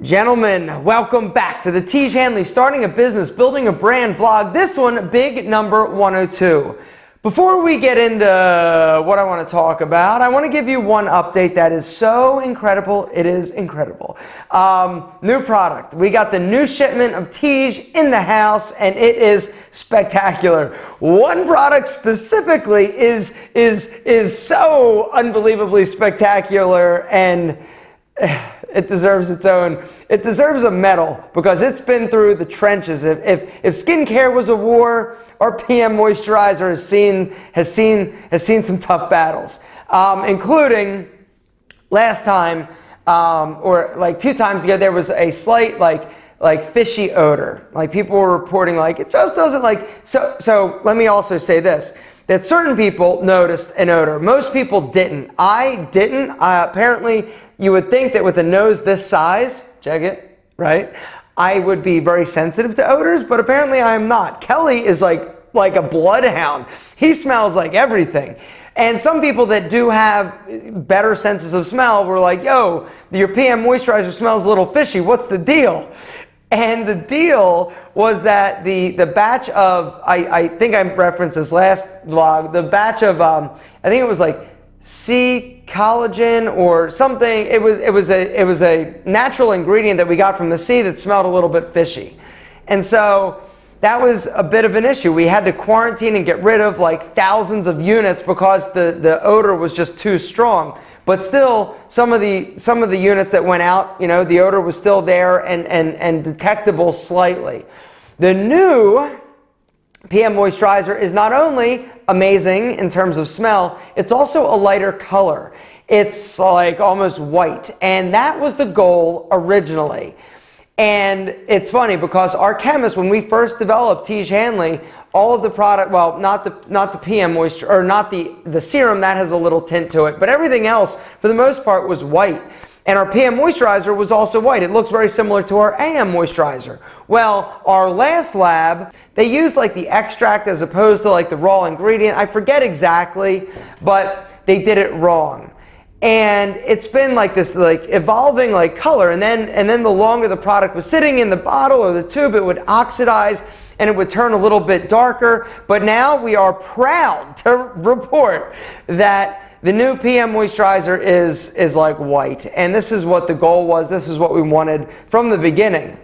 Gentlemen, welcome back to the Tiege Hanley Starting a Business, Building a Brand vlog. This one, big number 102. Before we get into what I want to talk about, I want to give you one update that is so incredible. It is incredible. New product. We got the new shipment of Tiege in the house, and it is spectacular. One product specifically is so unbelievably spectacular, and it deserves its own. It deserves a medal because it's been through the trenches. If skincare was a war, our PM moisturizer has seen some tough battles, including last time or like 2 times ago. There was a slight like fishy odor. Like people were reporting like it just doesn't like. So let me also say this. That certain people noticed an odor. Most people didn't. I didn't. Apparently, you would think that with a nose this size, check it, right? I would be very sensitive to odors, but apparently I am not. Kelley is like a bloodhound. He smells like everything. And some people that do have better senses of smell were like, yo, your PM moisturizer smells a little fishy. What's the deal? And the deal was that the batch of, I think I referenced this last vlog, the batch of, I think it was like sea collagen or something. It was a natural ingredient that we got from the sea that smelled a little bit fishy. And so that was a bit of an issue. We had to quarantine and get rid of like thousands of units because the odor was just too strong. But still, some of the units that went out, you know, the odor was still there and detectable slightly. The new PM moisturizer is not only amazing in terms of smell, it's also a lighter color. It's like almost white, and that was the goal originally. And it's funny because our chemist, when we first developed Tiege Hanley, all of the product, well, not the PM moisture, or not the serum, that has a little tint to it, but everything else, for the most part, was white. And our PM moisturizer was also white. It looks very similar to our AM moisturizer. Well, our last lab, they used like the extract as opposed to like the raw ingredient. I forget exactly, but they did it wrong. And it's been like this like evolving like color, and then the longer the product was sitting in the bottle or the tube, it would oxidize and it would turn a little bit darker. But now we are proud to report that the new PM moisturizer is like white, and this is what the goal was. This is what we wanted from the beginning.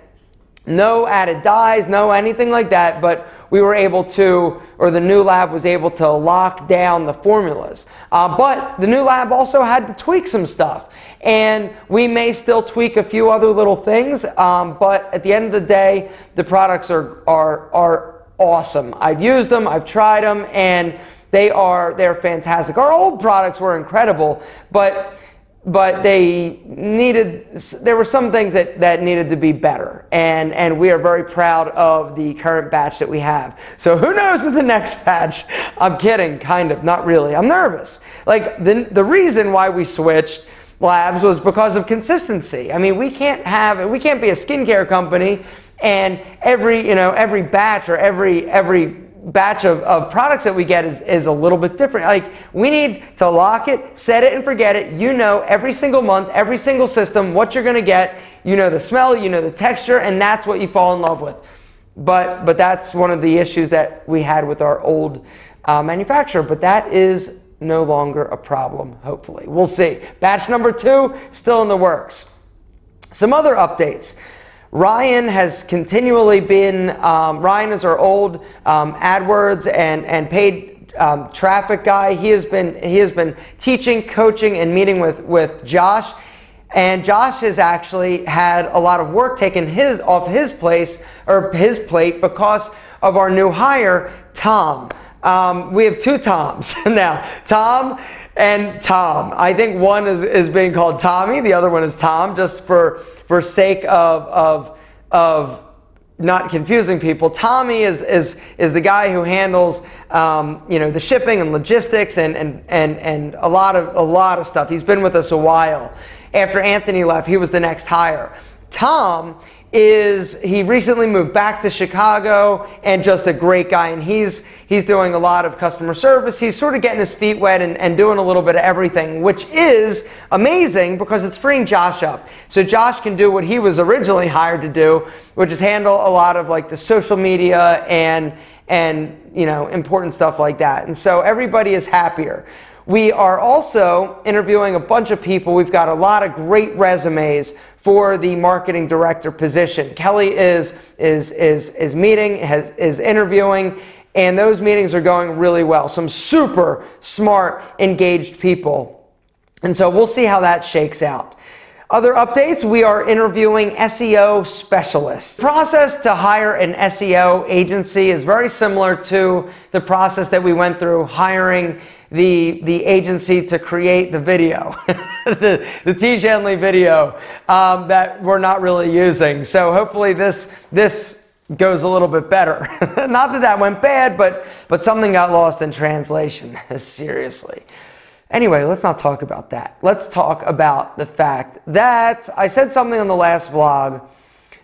No added dyes, no anything like that, but we were able to, or the new lab was able to lock down the formulas. But the new lab also had to tweak some stuff, and we may still tweak a few other little things, but at the end of the day, the products are awesome. I've used them, I've tried them, and they're fantastic. Our old products were incredible, but there were some things that needed to be better, and we are very proud of the current batch that we have. So who knows with the next batch? I'm kidding, kind of, not really. I'm nervous. Like the reason why we switched labs was because of consistency. I mean, we can't be a skincare company and every batch or every batch of products that we get is a little bit different. Like, we need to lock it, set it and forget it. You know, every single month, every single system, what you're going to get. You know the smell, you know the texture, and that's what you fall in love with. But that's one of the issues that we had with our old manufacturer. But that is no longer a problem, hopefully. We'll see. Batch number 2, still in the works. Some other updates. Ryan has continually been, Ryan is our old AdWords and paid traffic guy. He has been teaching, coaching, and meeting with Josh. And Josh has actually had a lot of work taken off his plate because of our new hire, Tom. We have 2 Toms now, Tom and Tom. I think one is being called Tommy, the other one is Tom, just for sake of not confusing people. Tommy is the guy who handles the shipping and logistics and a lot of stuff. He's been with us a while. After Anthony left, he was the next hire. Tom he recently moved back to Chicago and just a great guy, and he's doing a lot of customer service. He's sort of getting his feet wet and doing a little bit of everything, which is amazing because it's freeing Josh up. So Josh can do what he was originally hired to do, which is handle a lot of like the social media and you know, important stuff like that. And so everybody is happier. We are also interviewing a bunch of people. We've got a lot of great resumes for the marketing director position. Kelley is interviewing, and those meetings are going really well. Some super smart, engaged people. And so we'll see how that shakes out. Other updates, we are interviewing SEO specialists. The process to hire an SEO agency is very similar to the process that we went through hiring the agency to create the video, the Tiege Hanley video that we're not really using. So hopefully this goes a little bit better. Not that went bad, but something got lost in translation, seriously. Anyway, let's not talk about that. Let's talk about the fact that I said something on the last vlog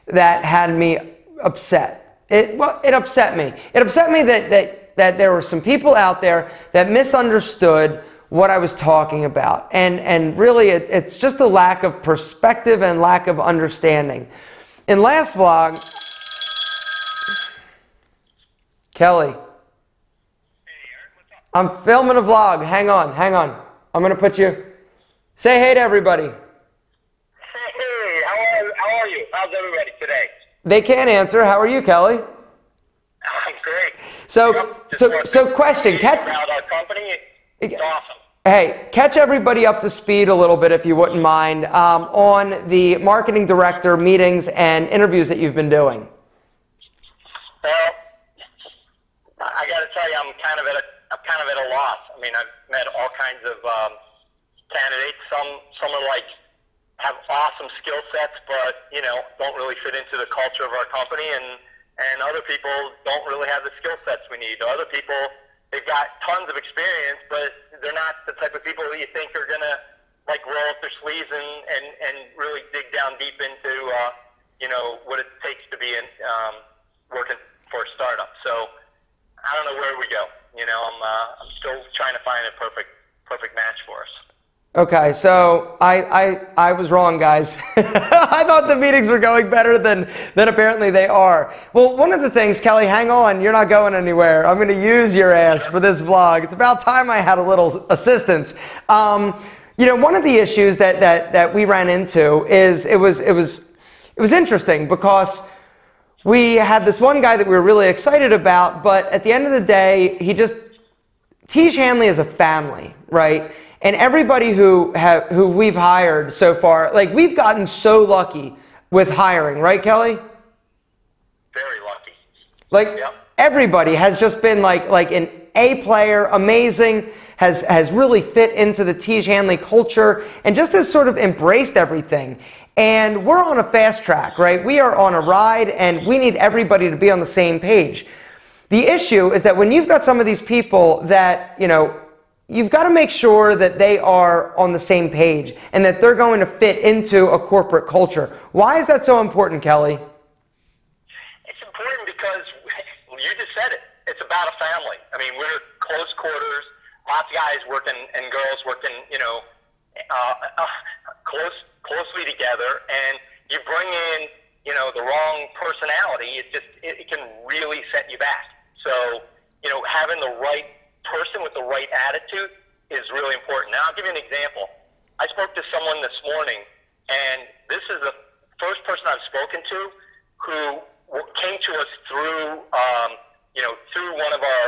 that had me upset. It upset me. It upset me that there were some people out there that misunderstood what I was talking about. And really, it's just a lack of perspective and lack of understanding. In last vlog, Kelley, I'm filming a vlog. Hang on. I'm going to put you... Say hey to everybody. Hey, how are you? How's everybody today? They can't answer. How are you, Kelley? I'm great. So question. About our company, it's awesome. Hey, catch everybody up to speed a little bit, if you wouldn't mind, on the marketing director meetings and interviews that you've been doing. Well, I got to tell you, I'm kind of at a loss. I mean, I've met all kinds of candidates. Some are like have awesome skill sets, but you know, don't really fit into the culture of our company, and other people don't really have the skill sets we need. Other people, they've got tons of experience, but they're not the type of people that you think are gonna like roll up their sleeves and really dig down deep into you know, what it takes to be working for a startup. So I don't know where we go. You know, I'm still trying to find a perfect match for us. Okay, so I was wrong, guys. I thought the meetings were going better than apparently they are. Well, one of the things, Kelley, hang on, you're not going anywhere. I'm going to use your ass for this vlog. It's about time I had a little assistance. You know, one of the issues that we ran into is it was interesting because we had this one guy that we were really excited about, but at the end of the day, Tiege Hanley is a family, right? And everybody who we've hired so far, like we've gotten so lucky with hiring, right, Kelley? Very lucky. Like everybody has just been like an A player, amazing, has really fit into the Tiege Hanley culture and just has sort of embraced everything. And we're on a fast track, right? We are on a ride and we need everybody to be on the same page. The issue is that when you've got some of these people that, you know, you've got to make sure that they are on the same page and that they're going to fit into a corporate culture. Why is that so important, Kelley? It's important because you just said it. It's about a family. I mean, we're close quarters, lots of guys working and girls working, you know, closely together, and you bring in, you know, the wrong personality, it can really set you back. So, you know, having the right person with the right attitude is really important. Now, I'll give you an example. I spoke to someone this morning, and this is the first person I've spoken to who came to us through, you know, through one of our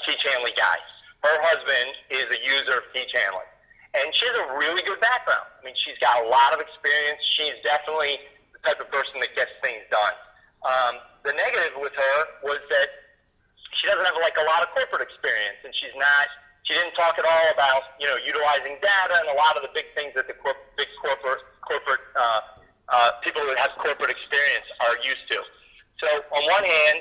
Tiege Hanley guys. Her husband is a user of Tiege Hanley. And she has a really good background. I mean, she's got a lot of experience. She's definitely the type of person that gets things done. The negative with her was that she doesn't have like a lot of corporate experience, and she didn't talk at all about, you know, utilizing data and a lot of the big things that the big corporate people that have corporate experience are used to. So on one hand,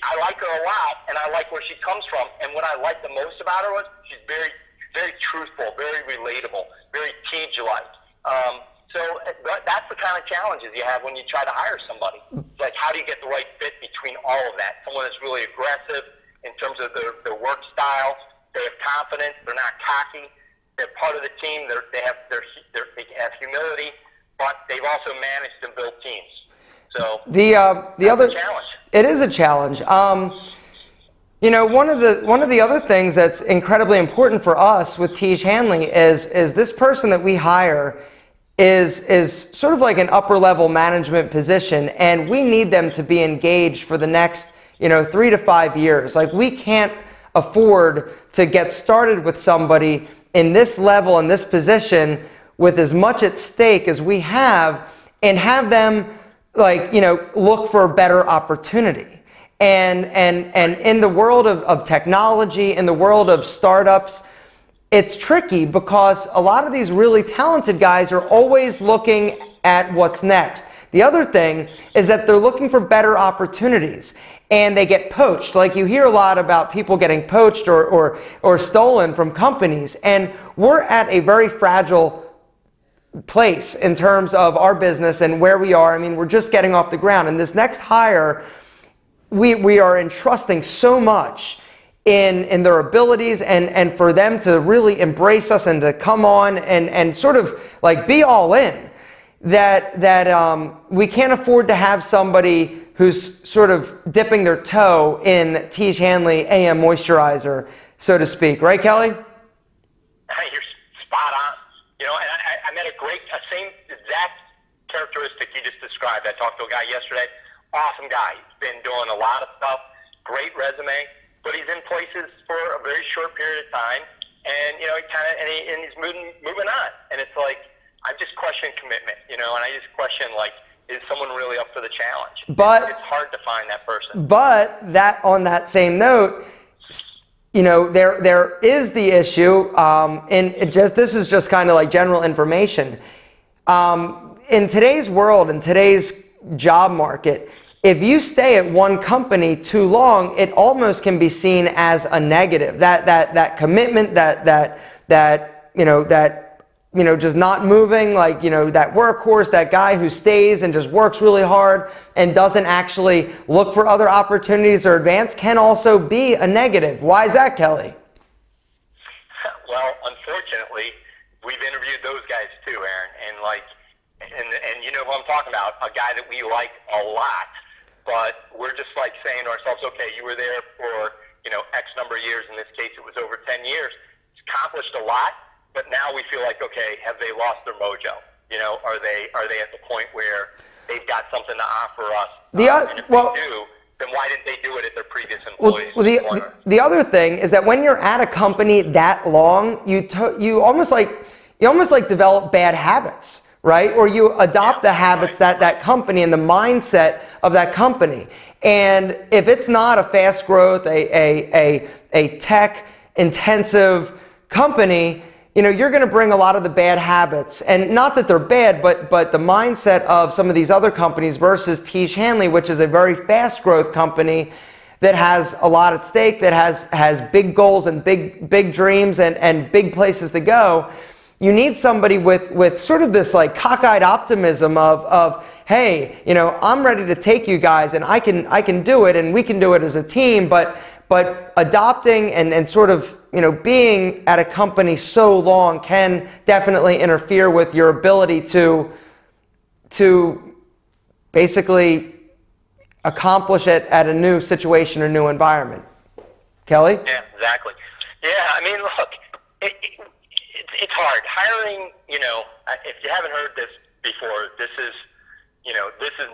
I like her a lot, and I like where she comes from. And what I like the most about her was she's very truthful, very relatable, very Tiege-like. So that's the kind of challenges you have when you try to hire somebody. It's like, how do you get the right fit between all of that? Someone that's really aggressive in terms of their work style. They have confidence. They're not cocky. They're part of the team. They have humility, but they've also managed to build teams. So the other challenge. It is a challenge. You know, one of the other things that's incredibly important for us with Tiege Hanley is this person that we hire is sort of like an upper level management position, and we need them to be engaged for the next 3 to 5 years. Like, we can't afford to get started with somebody in this level, in this position, with as much at stake as we have, and have them look for a better opportunity. And in the world of technology, in the world of startups, it's tricky because a lot of these really talented guys are always looking at what's next. The other thing is that they're looking for better opportunities, and they get poached. Like, you hear a lot about people getting poached or stolen from companies, and we're at a very fragile place in terms of our business and where we are. I mean, we're just getting off the ground, and this next hire, we are entrusting so much in their abilities and for them to really embrace us and to come on and sort of like be all in, that we can't afford to have somebody who's sort of dipping their toe in Tiege Hanley AM moisturizer, so to speak. Right, Kelley? You're spot on. And I met a same exact characteristic you just described. I talked to a guy yesterday. Awesome guy. He's been doing a lot of stuff. Great resume, but he's in places for a very short period of time, and he's moving on. And it's like, I just question commitment, and I just question, like, is someone really up for the challenge? But it's hard to find that person. But on that same note, there is the issue, and this is just kind of like general information. In today's world, in today's job market, if you stay at one company too long, it almost can be seen as a negative. That commitment, just not moving, that workhorse, that guy who stays and just works really hard and doesn't actually look for other opportunities or advance, can also be a negative. Why is that, Kelley? Well, unfortunately, we've interviewed those guys too, Aaron, and you know who I'm talking about, a guy that we like a lot, but we're just like saying to ourselves, okay, you were there for, X number of years. In this case, it was over 10 years. It's accomplished a lot, but now we feel like, okay, have they lost their mojo? Are they at the point where they've got something to offer us? And if they do, then why didn't they do it at their previous employees? The other thing is that when you're at a company that long, you almost like develop bad habits. Right? Or you adopt the habits that company and the mindset of that company. And if it's not a fast growth, a tech intensive company, you're going to bring a lot of the bad habits. And not that they're bad, but the mindset of some of these other companies versus Tiege Hanley, which is a very fast growth company that has a lot at stake, that has big goals and big dreams and big places to go. You need somebody with sort of this like cockeyed optimism of hey, I'm ready to take you guys, and I can do it, and we can do it as a team. But adopting and sort of being at a company so long can definitely interfere with your ability to basically accomplish it at a new situation or new environment. Kelley? Yeah, exactly. Yeah, I mean, look. It's hard. Hiring, if you haven't heard this before, this is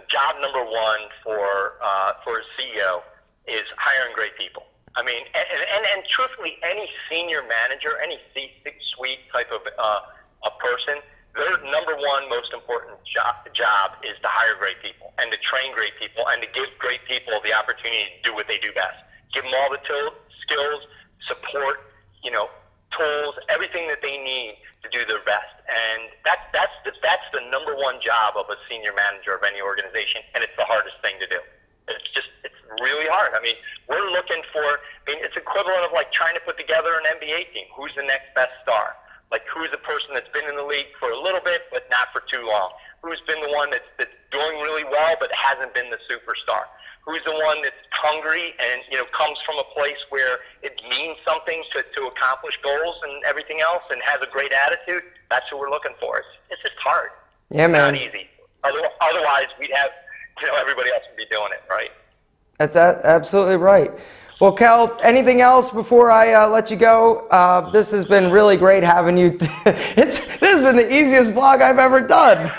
job number one for a CEO is hiring great people. I mean, and truthfully, any senior manager, any C-suite type of a person, their number one most important job is to hire great people and to train great people and to give great people the opportunity to do what they do best. Give them all the skills, support, tools, everything that they need to do their best. And that's the number one job of a senior manager of any organization, and it's the hardest thing to do. It's really hard. I mean, we're looking for, it's equivalent of like trying to put together an NBA team. Who's the next best star? Like, who's the person that's been in the league for a little bit, but not for too long? Who's been the one that's doing really well, but hasn't been the superstar? Who's the one that's hungry and, you know, comes from a place where it means something to accomplish goals and everything else, and has a great attitude? That's who we're looking for. It's just hard. Yeah, man. Not easy. Otherwise, we'd have, you know, everybody else would be doing it, right? That's absolutely right. Well, Kel, anything else before I let you go? This has been really great having you. This has been the easiest vlog I've ever done.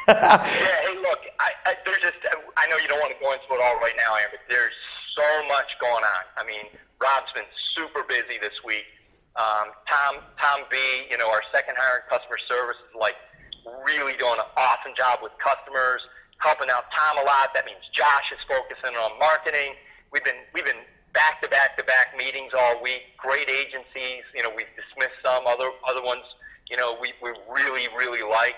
Yeah, hey, look, I know you don't want to go into it all right now, Aaron, but there's so much going on. I mean, Rob's been super busy this week. Tom B, you know, our second hire in customer service, is like really doing an awesome job with customers, helping out Tom a lot. That means Josh is focusing on marketing. We've been back-to-back meetings all week. Great agencies, you know, we've dismissed some other ones, you know, we really like.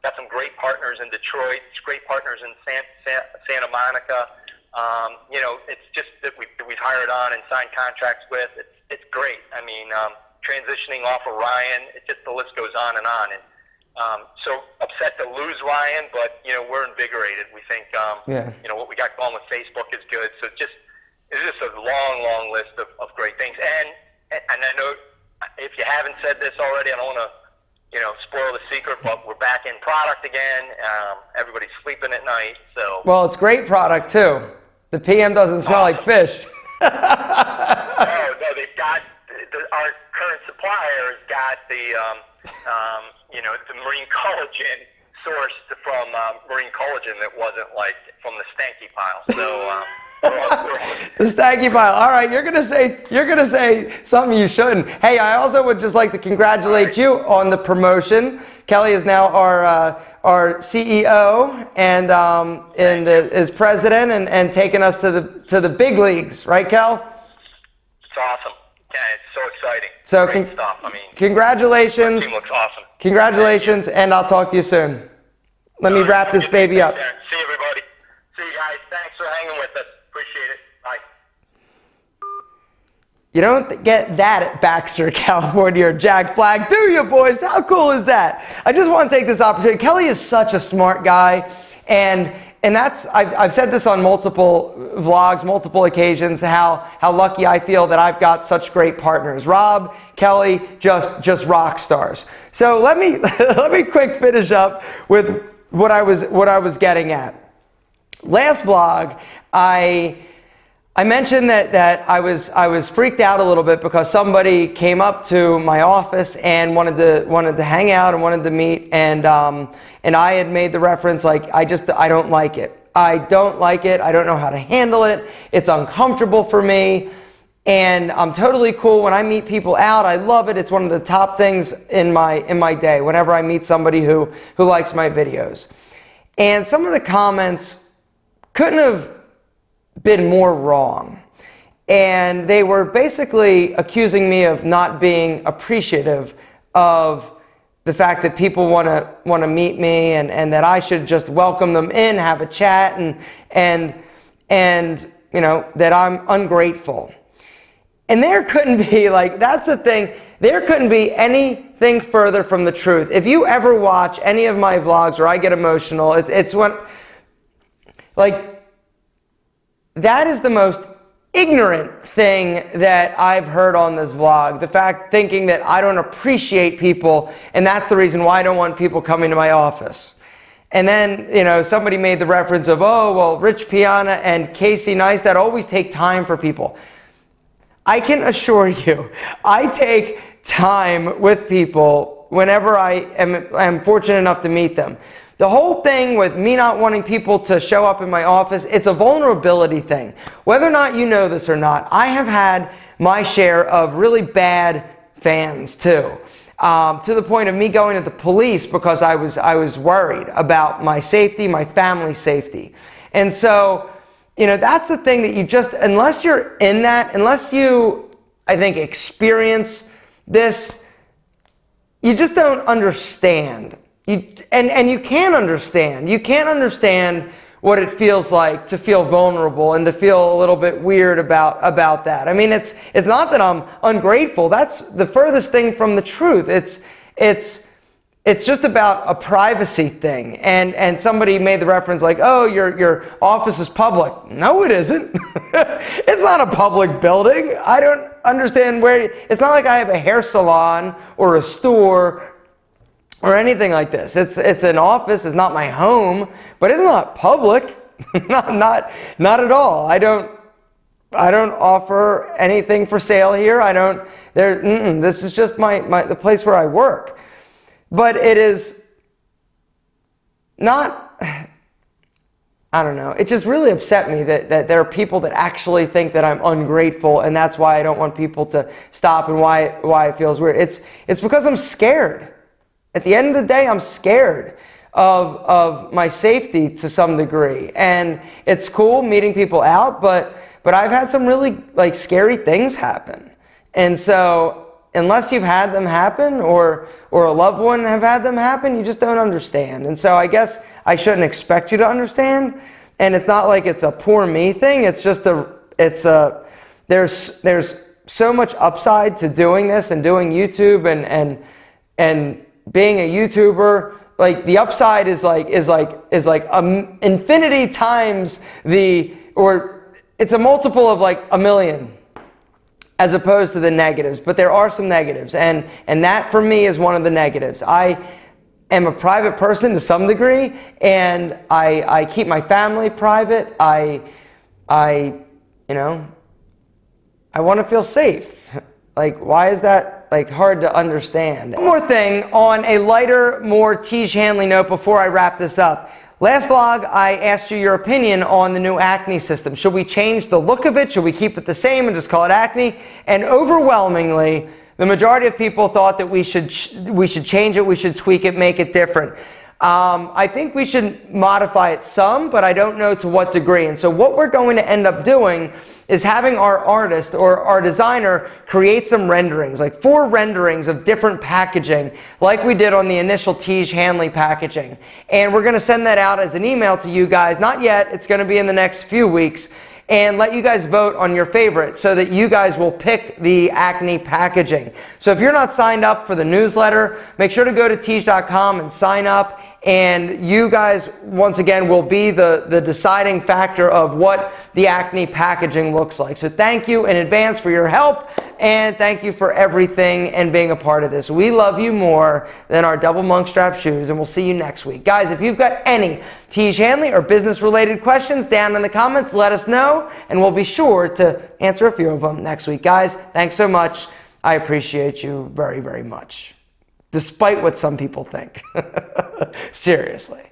Got some great partners in Detroit, great partners in Santa Monica. You know, it's just that we've hired on and signed contracts with. It's great. I mean, transitioning off of Ryan, the list goes on and on. And so upset to lose Ryan, but, you know, we're invigorated. We think, you know, what we got going with Facebook is good. So it's just a long list of great things. And I know, if you haven't said this already, I don't want to, you know, spoil the secret, but we're back in product again. Everybody's sleeping at night, so. Well, it's great product too. The PM doesn't smell like fish. No, they've got, our current supplier has got the, you know, the marine collagen sourced from marine collagen that wasn't like from the stanky pile. So, the stanky pile. All right, you're gonna say something you shouldn't. Hey, I also would just like to congratulate you on the promotion. Kelley is now our CEO and is president and taking us to the big leagues, right, Kel? It's awesome. Yeah, it's so exciting. So great stuff. I mean, congratulations. The team looks awesome. Congratulations, and I'll talk to you soon. Let me wrap this baby up. See everybody. See you guys. Thanks for hanging with us. Appreciate it. Bye. You don't get that at Baxter, California, or Jack Flag, do you, boys? How cool is that? I just want to take this opportunity. Kelley is such a smart guy, and that's, I've said this on multiple vlogs, multiple occasions, how lucky I feel that I've got such great partners. Rob, Kelley, just rock stars. So let me quick finish up with what I was getting at. Last vlog, I mentioned that I was freaked out a little bit because somebody came up to my office and wanted to hang out and wanted to meet, and I had made the reference like I don't like it. I don't like it. I don't know how to handle it. It's uncomfortable for me, and I'm totally cool when I meet people out. I love it. It's one of the top things in my day whenever I meet somebody who likes my videos. And some of the comments couldn't have been more wrong. And they were basically accusing me of not being appreciative of the fact that people want to meet me and that I should just welcome them in, have a chat, and you know, that I'm ungrateful. And there couldn't be, like, that's the thing, there couldn't be anything further from the truth. If you ever watch any of my vlogs where I get emotional, it's when, like, that is the most ignorant thing that I've heard on this vlog. The fact, thinking that I don't appreciate people, and that's the reason why I don't want people coming to my office. And then, you know, somebody made the reference of, oh, well, Rich Piana and Casey Neistat always take time for people. I can assure you, I take time with people whenever I am fortunate enough to meet them. The whole thing with me not wanting people to show up in my office, it's a vulnerability thing. Whether or not you know this or not, I have had my share of really bad fans too. To the point of me going to the police because I was worried about my safety, my family's safety. And so, you know, that's the thing that you just, unless you're in that, unless you, I think, experience this, you just don't understand. And you can't understand. You can't understand what it feels like to feel vulnerable and to feel a little bit weird about that. I mean, it's not that I'm ungrateful. That's the furthest thing from the truth. It's just about a privacy thing. And somebody made the reference like, oh, your office is public. No, it isn't. It's not a public building. I don't understand where, it's not like I have a hair salon or a store or anything like this. It's an office. It's not my home, but it's not public. not at all. I don't offer anything for sale here. This is just the place where I work. But it is not, I don't know, it just really upset me that there are people that actually think that I'm ungrateful, and that's why I don't want people to stop and why it feels weird. It's because I'm scared. At the end of the day, I'm scared of my safety to some degree. And it's cool meeting people out, but I've had some really scary things happen. And so unless you've had them happen or a loved one have had them happen, you just don't understand. And so I guess I shouldn't expect you to understand. And it's not like it's a poor me thing. It's just there's so much upside to doing this and doing YouTube and being a YouTuber. Like the upside is like infinity times it's a multiple of like a million, as opposed to the negatives. But there are some negatives, and that for me is one of the negatives. I am a private person to some degree, and I keep my family private. I want to feel safe. Like, why is that hard to understand? One more thing on a lighter, more Tiege Hanley note before I wrap this up. Last vlog, I asked you your opinion on the new acne system. Should we change the look of it? Should we keep it the same and just call it acne? And overwhelmingly, the majority of people thought that we should change it, we should tweak it, make it different. I think we should modify it some, but I don't know to what degree. And so what we're going to end up doing is having our artist or our designer create some renderings, like 4 renderings of different packaging, like we did on the initial Tiege Hanley packaging. And we're going to send that out as an email to you guys. Not yet. It's going to be in the next few weeks. And let you guys vote on your favorite so that you guys will pick the acne packaging. So if you're not signed up for the newsletter, make sure to go to Tiege.com and sign up. And you guys, once again, will be the deciding factor of what the acne packaging looks like. So thank you in advance for your help, and thank you for everything and being a part of this. We love you more than our double monk strap shoes, and we'll see you next week. Guys, if you've got any Tiege Hanley or business-related questions down in the comments, let us know, and we'll be sure to answer a few of them next week. Guys, thanks so much. I appreciate you very, very much, despite what some people think. Seriously.